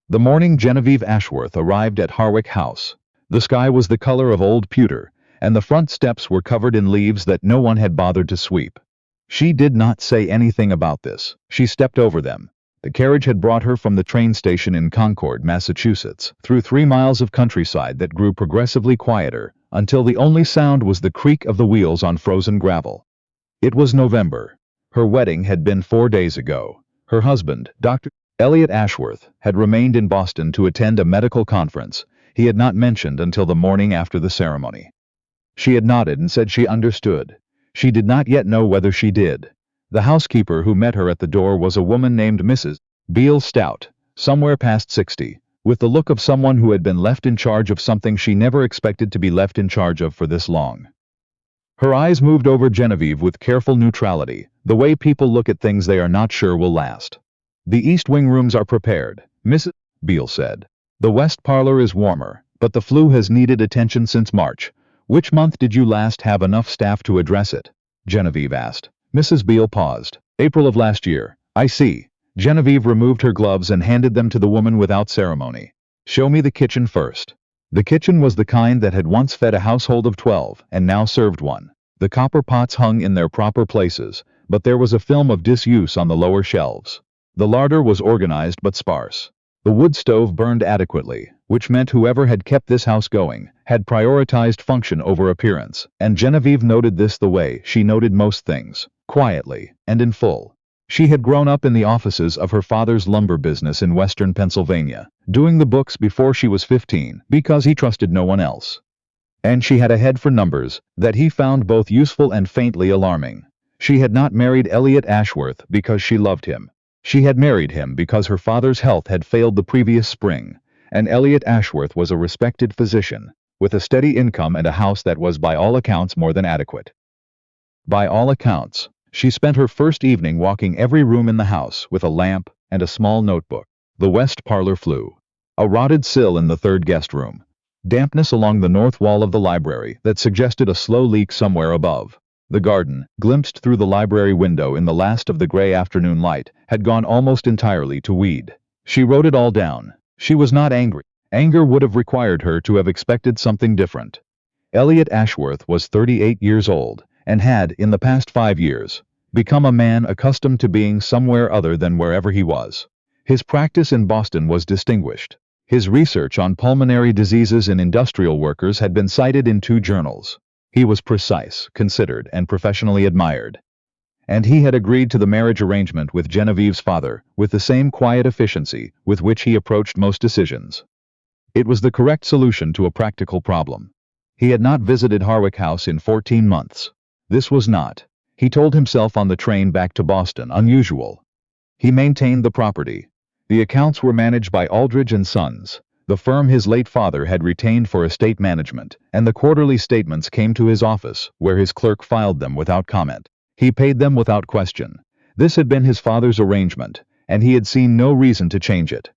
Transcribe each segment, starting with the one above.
The morning Genevieve Ashworth arrived at Harwick House. The sky was the color of old pewter, and the front steps were covered in leaves that no one had bothered to sweep. She did not say anything about this. She stepped over them. The carriage had brought her from the train station in Concord, Massachusetts, through 3 miles of countryside that grew progressively quieter, until the only sound was the creak of the wheels on frozen gravel. It was November. Her wedding had been 4 days ago. Her husband, Dr. Elliot Ashworth, had remained in Boston to attend a medical conference he had not mentioned until the morning after the ceremony. She had nodded and said she understood. She did not yet know whether she did. The housekeeper who met her at the door was a woman named Mrs. Beale Stout, somewhere past 60, with the look of someone who had been left in charge of something she never expected to be left in charge of for this long. Her eyes moved over Genevieve with careful neutrality, the way people look at things they are not sure will last. "The East Wing rooms are prepared," Mrs. Beale said. "The West Parlor is warmer, but the flu has needed attention since March. Which month did you last have enough staff to address it?" Genevieve asked. Mrs. Beale paused. "April of last year." "I see." Genevieve removed her gloves and handed them to the woman without ceremony. "Show me the kitchen first." The kitchen was the kind that had once fed a household of 12 and now served one. The copper pots hung in their proper places, but there was a film of disuse on the lower shelves. The larder was organized but sparse. The wood stove burned adequately, which meant whoever had kept this house going had prioritized function over appearance, and Genevieve noted this the way she noted most things, quietly and in full. She had grown up in the offices of her father's lumber business in western Pennsylvania, doing the books before she was 15 because he trusted no one else. And she had a head for numbers that he found both useful and faintly alarming. She had not married Elliot Ashworth because she loved him. She had married him because her father's health had failed the previous spring, and Elliot Ashworth was a respected physician, with a steady income and a house that was by all accounts more than adequate. By all accounts. She spent her first evening walking every room in the house with a lamp and a small notebook. The West Parlor flew. A rotted sill in the third guest room. Dampness along the north wall of the library that suggested a slow leak somewhere above. The garden, glimpsed through the library window in the last of the gray afternoon light, had gone almost entirely to weed. She wrote it all down. She was not angry. Anger would have required her to have expected something different. Elliot Ashworth was 38 years old, and had, in the past 5 years, become a man accustomed to being somewhere other than wherever he was. His practice in Boston was distinguished. His research on pulmonary diseases in industrial workers had been cited in 2 journals. He was precise, considered, and professionally admired. And he had agreed to the marriage arrangement with Genevieve's father with the same quiet efficiency with which he approached most decisions. It was the correct solution to a practical problem. He had not visited Harwick House in 14 months. This was not, he told himself on the train back to Boston, unusual. He maintained the property. The accounts were managed by Aldridge & Sons, the firm his late father had retained for estate management, and the quarterly statements came to his office, where his clerk filed them without comment. He paid them without question. This had been his father's arrangement, and he had seen no reason to change it.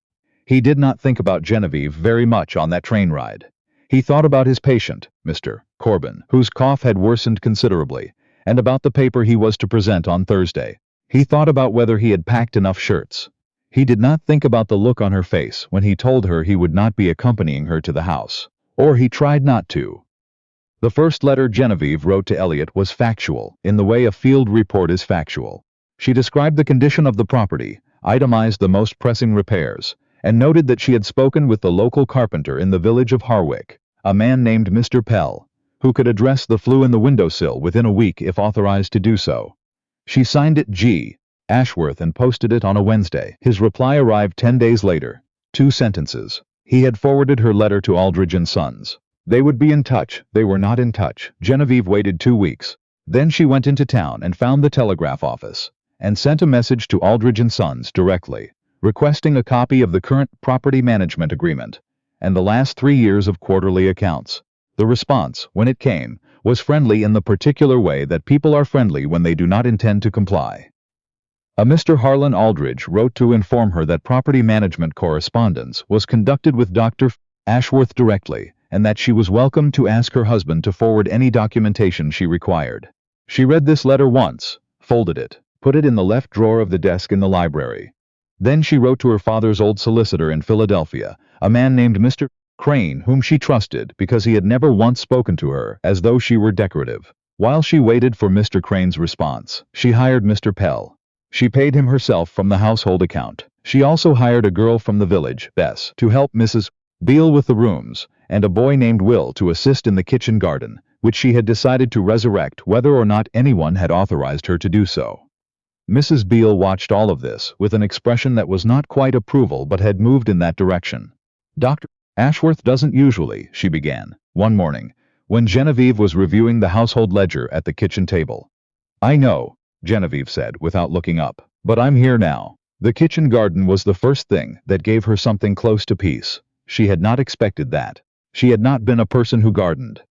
He did not think about Genevieve very much on that train ride. He thought about his patient, Mr. Corbin, whose cough had worsened considerably, and about the paper he was to present on Thursday. He thought about whether he had packed enough shirts. He did not think about the look on her face when he told her he would not be accompanying her to the house, or he tried not to. The first letter Genevieve wrote to Elliot was factual, in the way a field report is factual. She described the condition of the property, itemized the most pressing repairs, and noted that she had spoken with the local carpenter in the village of Harwick, a man named Mr. Pell, who could address the flue in the windowsill within a week if authorized to do so. She signed it G. Ashworth and posted it on a Wednesday. His reply arrived 10 days later. 2 sentences. He had forwarded her letter to Aldridge & Sons. They would be in touch. They were not in touch. Genevieve waited 2 weeks. Then she went into town and found the telegraph office, and sent a message to Aldridge & Sons directly, requesting a copy of the current property management agreement, and the last 3 years of quarterly accounts. The response, when it came, was friendly in the particular way that people are friendly when they do not intend to comply. A Mr. Harlan Aldridge wrote to inform her that property management correspondence was conducted with Dr. Ashworth directly, and that she was welcome to ask her husband to forward any documentation she required. She read this letter once, folded it, put it in the left drawer of the desk in the library. Then she wrote to her father's old solicitor in Philadelphia, a man named Mr. Crane, whom she trusted because he had never once spoken to her as though she were decorative. While she waited for Mr. Crane's response, she hired Mr. Pell. She paid him herself from the household account. She also hired a girl from the village, Bess, to help Mrs. Beale with the rooms, and a boy named Will to assist in the kitchen garden, which she had decided to resurrect whether or not anyone had authorized her to do so. Mrs. Beale watched all of this with an expression that was not quite approval but had moved in that direction. Dr. Ashworth doesn't usually, she began, one morning, when Genevieve was reviewing the household ledger at the kitchen table. I know, Genevieve said without looking up, but I'm here now. The kitchen garden was the first thing that gave her something close to peace. She had not expected that. She had not been a person who gardened.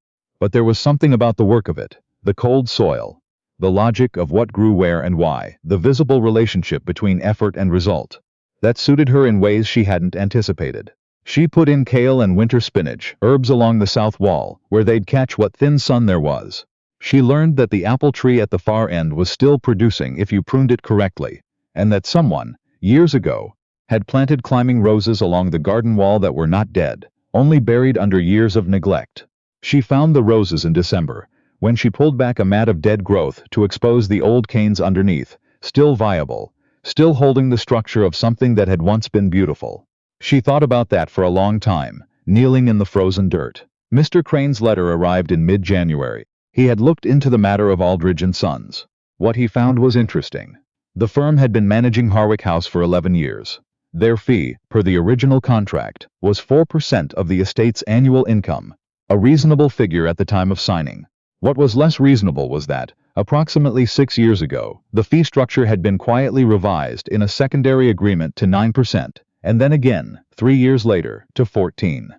But there was something about the work of it, the cold soil, the logic of what grew where and why, the visible relationship between effort and result, that suited her in ways she hadn't anticipated. She put in kale and winter spinach, herbs along the south wall, where they'd catch what thin sun there was. She learned that the apple tree at the far end was still producing if you pruned it correctly, and that someone, years ago, had planted climbing roses along the garden wall that were not dead, only buried under years of neglect. She found the roses in December, when she pulled back a mat of dead growth to expose the old canes underneath, still viable, still holding the structure of something that had once been beautiful. She thought about that for a long time, kneeling in the frozen dirt. Mr. Crane's letter arrived in mid-January. He had looked into the matter of Aldridge & Sons. What he found was interesting. The firm had been managing Harwick House for 11 years. Their fee, per the original contract, was 4% of the estate's annual income, a reasonable figure at the time of signing. What was less reasonable was that, approximately 6 years ago, the fee structure had been quietly revised in a secondary agreement to 9%, and then again, 3 years later, to 14%.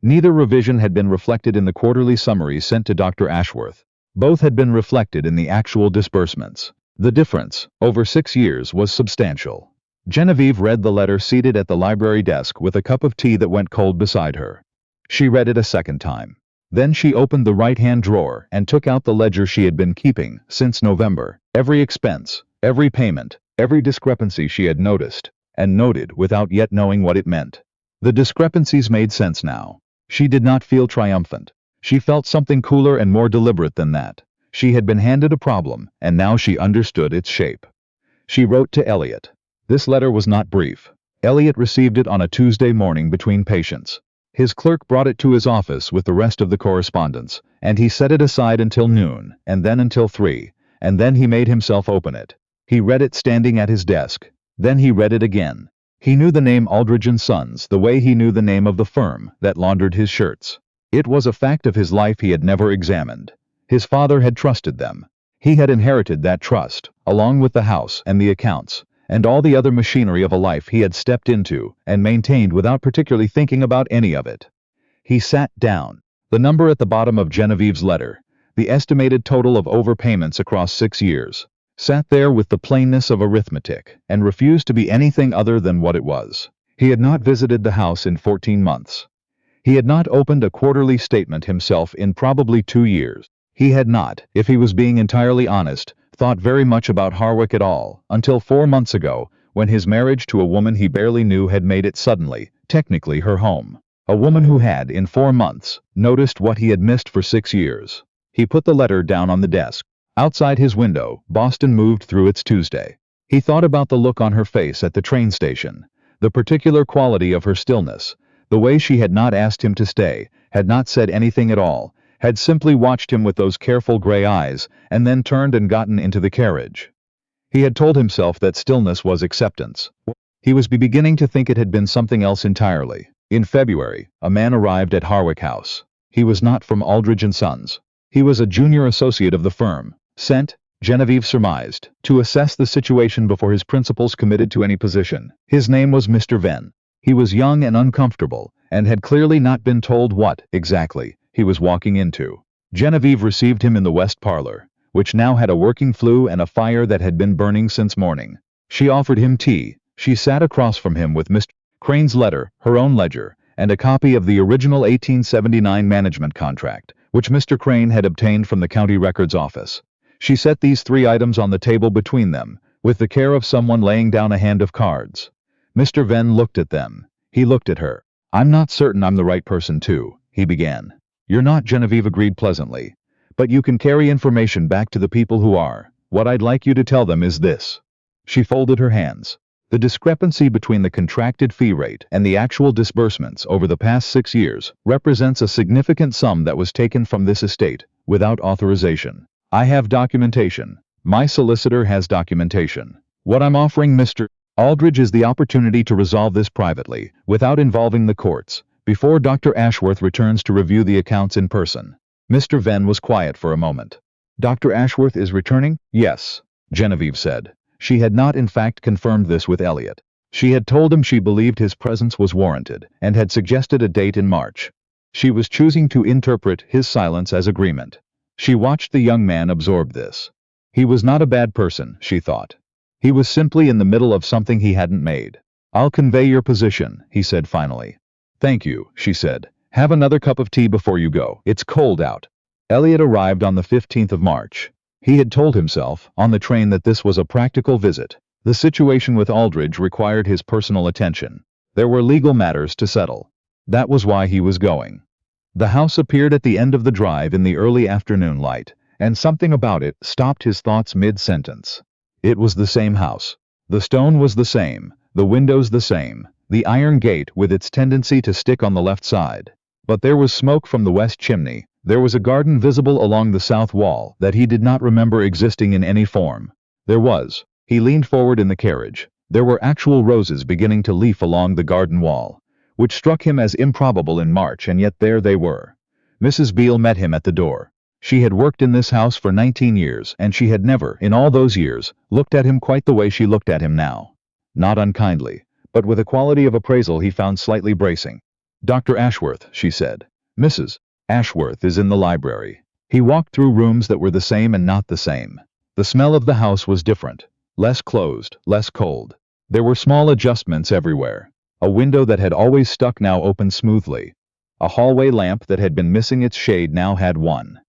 Neither revision had been reflected in the quarterly summaries sent to Dr. Ashworth. Both had been reflected in the actual disbursements. The difference, over 6 years, was substantial. Genevieve read the letter seated at the library desk with a cup of tea that went cold beside her. She read it a second time. Then she opened the right-hand drawer and took out the ledger she had been keeping since November. Every expense, every payment, every discrepancy she had noticed, and noted without yet knowing what it meant. The discrepancies made sense now. She did not feel triumphant. She felt something cooler and more deliberate than that. She had been handed a problem, and now she understood its shape. She wrote to Elliot. This letter was not brief. Elliot received it on a Tuesday morning between patients. His clerk brought it to his office with the rest of the correspondence, and he set it aside until noon, and then until 3, and then he made himself open it. He read it standing at his desk. Then he read it again. He knew the name Aldridge & Sons the way he knew the name of the firm that laundered his shirts. It was a fact of his life he had never examined. His father had trusted them. He had inherited that trust, along with the house and the accounts, and all the other machinery of a life he had stepped into and maintained without particularly thinking about any of it. He sat down. The number at the bottom of Genevieve's letter, the estimated total of overpayments across 6 years, sat there with the plainness of arithmetic, and refused to be anything other than what it was. He had not visited the house in 14 months. He had not opened a quarterly statement himself in probably 2 years. He had not, if he was being entirely honest, thought very much about Harwick at all, until 4 months ago, when his marriage to a woman he barely knew had made it suddenly, technically her home. A woman who had, in 4 months, noticed what he had missed for 6 years. He put the letter down on the desk. Outside his window, Boston moved through its Tuesday. He thought about the look on her face at the train station, the particular quality of her stillness, the way she had not asked him to stay, had not said anything at all, had simply watched him with those careful gray eyes, and then turned and gotten into the carriage. He had told himself that stillness was acceptance. He was beginning to think it had been something else entirely. In February, a man arrived at Harwick House. He was not from Aldridge & Sons. He was a junior associate of the firm, sent, Genevieve surmised, to assess the situation before his principals committed to any position. His name was Mr. Venn. He was young and uncomfortable, and had clearly not been told what, exactly, he was walking into. Genevieve received him in the west parlor, which now had a working flue and a fire that had been burning since morning. She offered him tea. She sat across from him with Mr. Crane's letter, her own ledger, and a copy of the original 1879 management contract, which Mr. Crane had obtained from the county records office. She set these 3 items on the table between them, with the care of someone laying down a hand of cards. Mr. Venn looked at them. He looked at her. I'm not certain I'm the right person to, he began. You're not, Genevieve agreed pleasantly. But you can carry information back to the people who are. What I'd like you to tell them is this. She folded her hands. The discrepancy between the contracted fee rate and the actual disbursements over the past 6 years represents a significant sum that was taken from this estate without authorization. I have documentation. My solicitor has documentation. What I'm offering Mr. Aldridge is the opportunity to resolve this privately, without involving the courts, before Dr. Ashworth returns to review the accounts in person. Mr. Venn was quiet for a moment. Dr. Ashworth is returning? Yes, Genevieve said. She had not in fact confirmed this with Elliot. She had told him she believed his presence was warranted, and had suggested a date in March. She was choosing to interpret his silence as agreement. She watched the young man absorb this. He was not a bad person, she thought. He was simply in the middle of something he hadn't made. I'll convey your position, he said finally. Thank you, she said. Have another cup of tea before you go. It's cold out. Elliot arrived on the 15th of March. He had told himself, on the train, that this was a practical visit. The situation with Aldridge required his personal attention. There were legal matters to settle. That was why he was going. The house appeared at the end of the drive in the early afternoon light, and something about it stopped his thoughts mid-sentence. It was the same house. The stone was the same, the windows the same, the iron gate with its tendency to stick on the left side. But there was smoke from the west chimney. There was a garden visible along the south wall that he did not remember existing in any form. There was. He leaned forward in the carriage. There were actual roses beginning to leaf along the garden wall, which struck him as improbable in March, and yet there they were. Mrs. Beale met him at the door. She had worked in this house for 19 years, and she had never, in all those years, looked at him quite the way she looked at him now. Not unkindly, but with a quality of appraisal he found slightly bracing. Dr. Ashworth, she said. Mrs. Ashworth is in the library. He walked through rooms that were the same and not the same. The smell of the house was different. Less closed, less cold. There were small adjustments everywhere. A window that had always stuck now opened smoothly. A hallway lamp that had been missing its shade now had one.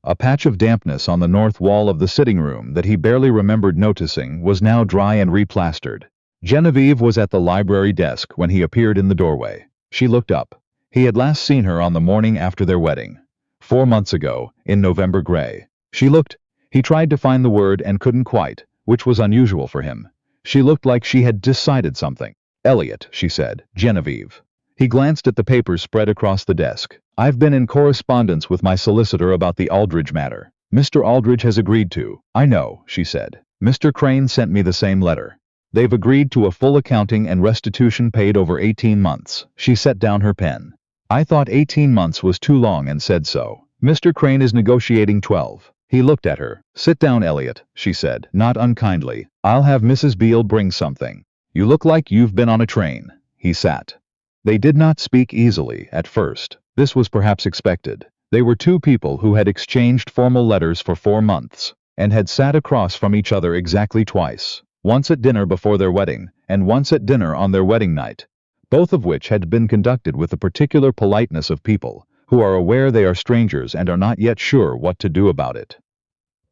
A patch of dampness on the north wall of the sitting room that he barely remembered noticing was now dry and replastered. Genevieve was at the library desk when he appeared in the doorway. She looked up. He had last seen her on the morning after their wedding. 4 months ago, in November gray. She looked. He tried to find the word and couldn't quite, which was unusual for him. She looked like she had decided something. Elliot, she said. Genevieve. He glanced at the papers spread across the desk. I've been in correspondence with my solicitor about the Aldridge matter. Mr. Aldridge has agreed to. I know, she said. Mr. Crane sent me the same letter. They've agreed to a full accounting and restitution paid over 18 months. She set down her pen. I thought 18 months was too long and said so. Mr. Crane is negotiating 12. He looked at her. Sit down, Elliot, she said, not unkindly. I'll have Mrs. Beale bring something. You look like you've been on a train. He sat. They did not speak easily at first. This was perhaps expected. They were two people who had exchanged formal letters for 4 months, and had sat across from each other exactly twice. Once at dinner before their wedding, and once at dinner on their wedding night, both of which had been conducted with the particular politeness of people who are aware they are strangers and are not yet sure what to do about it.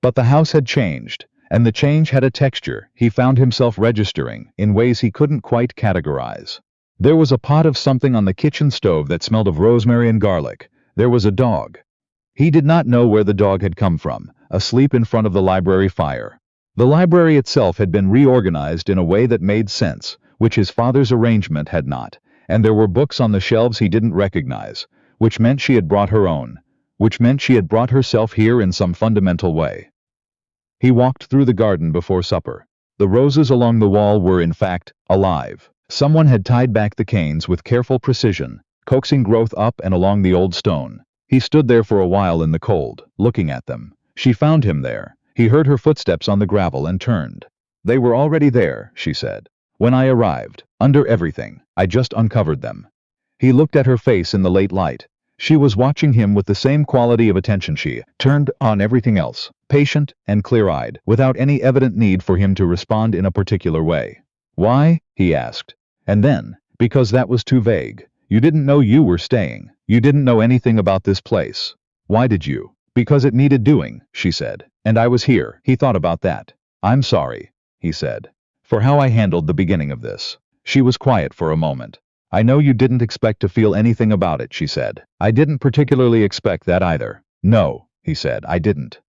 But the house had changed, and the change had a texture he found himself registering in ways he couldn't quite categorize. There was a pot of something on the kitchen stove that smelled of rosemary and garlic. There was a dog. He did not know where the dog had come from, asleep in front of the library fire. The library itself had been reorganized in a way that made sense, which his father's arrangement had not, and there were books on the shelves he didn't recognize, which meant she had brought her own, which meant she had brought herself here in some fundamental way. He walked through the garden before supper. The roses along the wall were, in fact, alive. Someone had tied back the canes with careful precision, coaxing growth up and along the old stone. He stood there for a while in the cold, looking at them. She found him there. He heard her footsteps on the gravel and turned. They were already there, she said. When I arrived, under everything, I just uncovered them. He looked at her face in the late light. She was watching him with the same quality of attention she turned on everything else, patient and clear-eyed, without any evident need for him to respond in a particular way. Why? He asked. And then, because that was too vague. You didn't know you were staying. You didn't know anything about this place. Why did you? Because it needed doing, she said. And I was here. He thought about that. I'm sorry, he said, for how I handled the beginning of this. She was quiet for a moment. I know you didn't expect to feel anything about it, she said. I didn't particularly expect that either. No, he said, I didn't.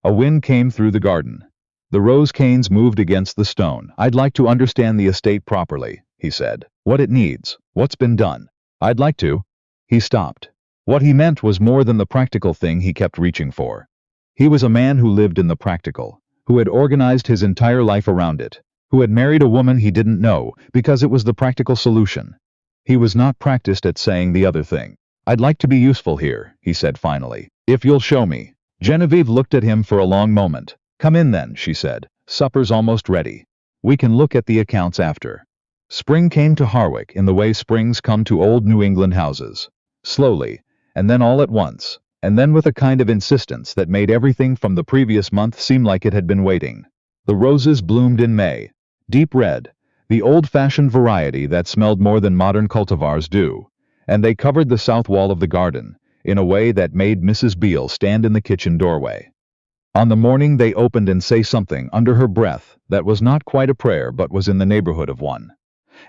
A wind came through the garden. The rose canes moved against the stone. I'd like to understand the estate properly, he said. What it needs, what's been done. I'd like to. He stopped. What he meant was more than the practical thing he kept reaching for. He was a man who lived in the practical, who had organized his entire life around it, who had married a woman he didn't know because it was the practical solution. He was not practiced at saying the other thing. I'd like to be useful here, he said finally. If you'll show me. Genevieve looked at him for a long moment. Come in then, she said. Supper's almost ready. We can look at the accounts after. Spring came to Harwick in the way springs come to old New England houses. Slowly, and then all at once, and then with a kind of insistence that made everything from the previous month seem like it had been waiting. The roses bloomed in May. Deep red, the old-fashioned variety that smelled more than modern cultivars do, and they covered the south wall of the garden in a way that made Mrs. Beale stand in the kitchen doorway. On the morning they opened and say something under her breath that was not quite a prayer but was in the neighborhood of one.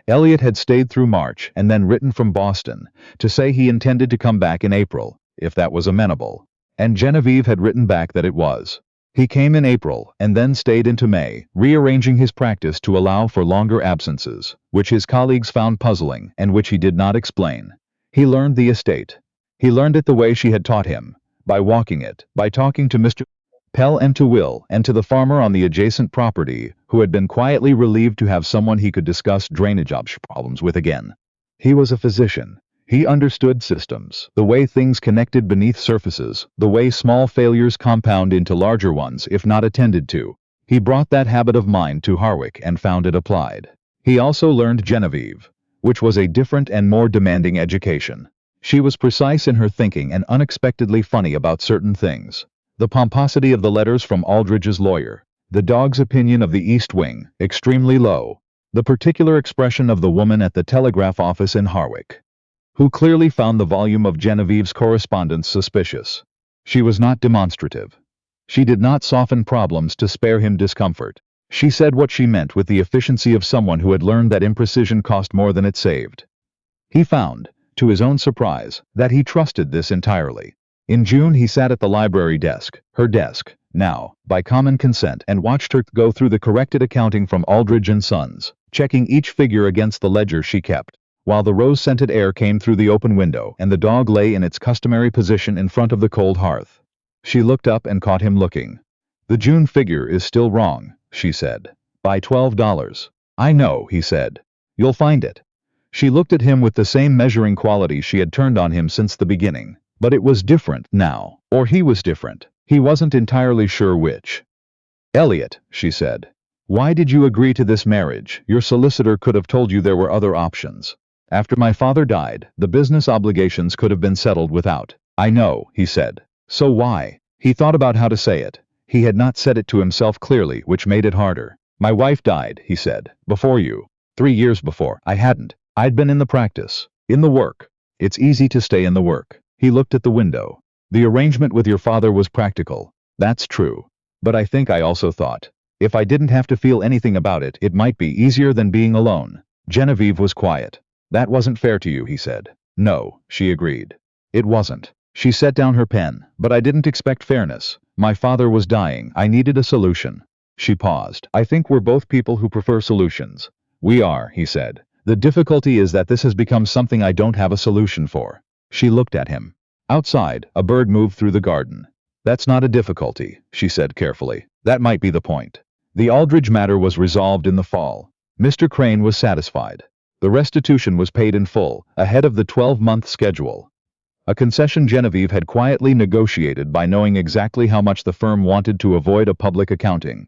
Elliot had stayed through March and then written from Boston to say he intended to come back in April, if that was amenable, and Genevieve had written back that it was. He came in April and then stayed into May, rearranging his practice to allow for longer absences, which his colleagues found puzzling and which he did not explain. He learned the estate. He learned it the way she had taught him, by walking it, by talking to Mr. Pell and to Will and to the farmer on the adjacent property who had been quietly relieved to have someone he could discuss drainage problems with again. He was a physician. He understood systems, the way things connected beneath surfaces, the way small failures compound into larger ones if not attended to. He brought that habit of mind to Harwick and found it applied. He also learned Genevieve, which was a different and more demanding education. She was precise in her thinking and unexpectedly funny about certain things. The pomposity of the letters from Aldridge's lawyer, the dog's opinion of the East Wing, extremely low, the particular expression of the woman at the telegraph office in Harwick, who clearly found the volume of Genevieve's correspondence suspicious. She was not demonstrative. She did not soften problems to spare him discomfort. She said what she meant with the efficiency of someone who had learned that imprecision cost more than it saved. He found, to his own surprise, that he trusted this entirely. In June he sat at the library desk, her desk, now, by common consent, and watched her go through the corrected accounting from Aldridge and Sons, checking each figure against the ledger she kept, while the rose-scented air came through the open window and the dog lay in its customary position in front of the cold hearth. She looked up and caught him looking. The June figure is still wrong, she said. By $12. I know, he said. You'll find it. She looked at him with the same measuring quality she had turned on him since the beginning. But it was different now, or he was different. He wasn't entirely sure which. Elliot, she said, why did you agree to this marriage? Your solicitor could have told you there were other options. After my father died, the business obligations could have been settled without. I know, he said. So why? He thought about how to say it. He had not said it to himself clearly, which made it harder. My wife died, he said, before you. 3 years before. I hadn't. I'd been in the practice, in the work. It's easy to stay in the work. He looked at the window. The arrangement with your father was practical. That's true. But I think I also thought, if I didn't have to feel anything about it, it might be easier than being alone. Genevieve was quiet. That wasn't fair to you, he said. No, she agreed. It wasn't. She set down her pen. But I didn't expect fairness. My father was dying. I needed a solution. She paused. I think we're both people who prefer solutions. We are, he said. The difficulty is that this has become something I don't have a solution for. She looked at him. Outside, a bird moved through the garden. That's not a difficulty, she said carefully. That might be the point. The Aldridge matter was resolved in the fall. Mr. Crane was satisfied. The restitution was paid in full, ahead of the 12-month schedule. A concession Genevieve had quietly negotiated by knowing exactly how much the firm wanted to avoid a public accounting.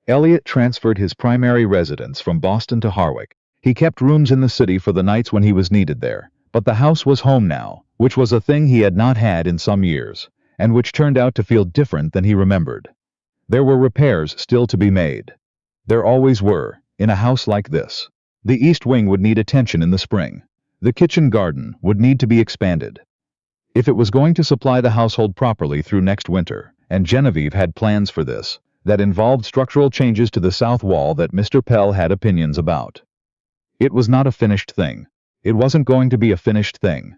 Elliot transferred his primary residence from Boston to Harwick. He kept rooms in the city for the nights when he was needed there. But the house was home now, which was a thing he had not had in some years, and which turned out to feel different than he remembered. There were repairs still to be made. There always were, in a house like this. The east wing would need attention in the spring. The kitchen garden would need to be expanded. If it was going to supply the household properly through next winter, and Genevieve had plans for this, that involved structural changes to the south wall that Mr. Pell had opinions about. It was not a finished thing. It wasn't going to be a finished thing.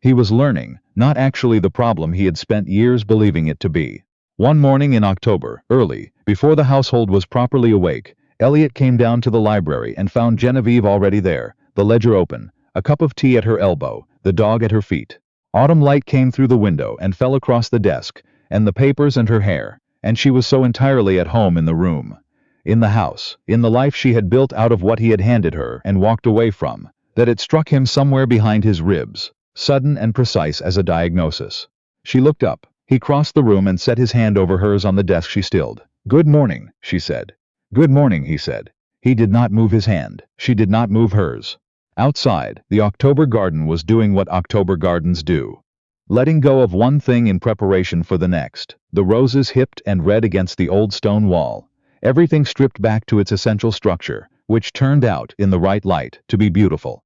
He was learning, not actually the problem he had spent years believing it to be. One morning in October, early, before the household was properly awake, Elliot came down to the library and found Genevieve already there, the ledger open, a cup of tea at her elbow, the dog at her feet. Autumn light came through the window and fell across the desk, and the papers and her hair, and she was so entirely at home in the room, in the house, in the life she had built out of what he had handed her and walked away from, that it struck him somewhere behind his ribs, sudden and precise as a diagnosis. She looked up. He crossed the room and set his hand over hers on the desk. She stilled. "Good morning," she said. "Good morning," he said. He did not move his hand. She did not move hers. Outside, the October garden was doing what October gardens do. Letting go of one thing in preparation for the next. The roses hipped and red against the old stone wall. Everything stripped back to its essential structure, which turned out, in the right light, to be beautiful.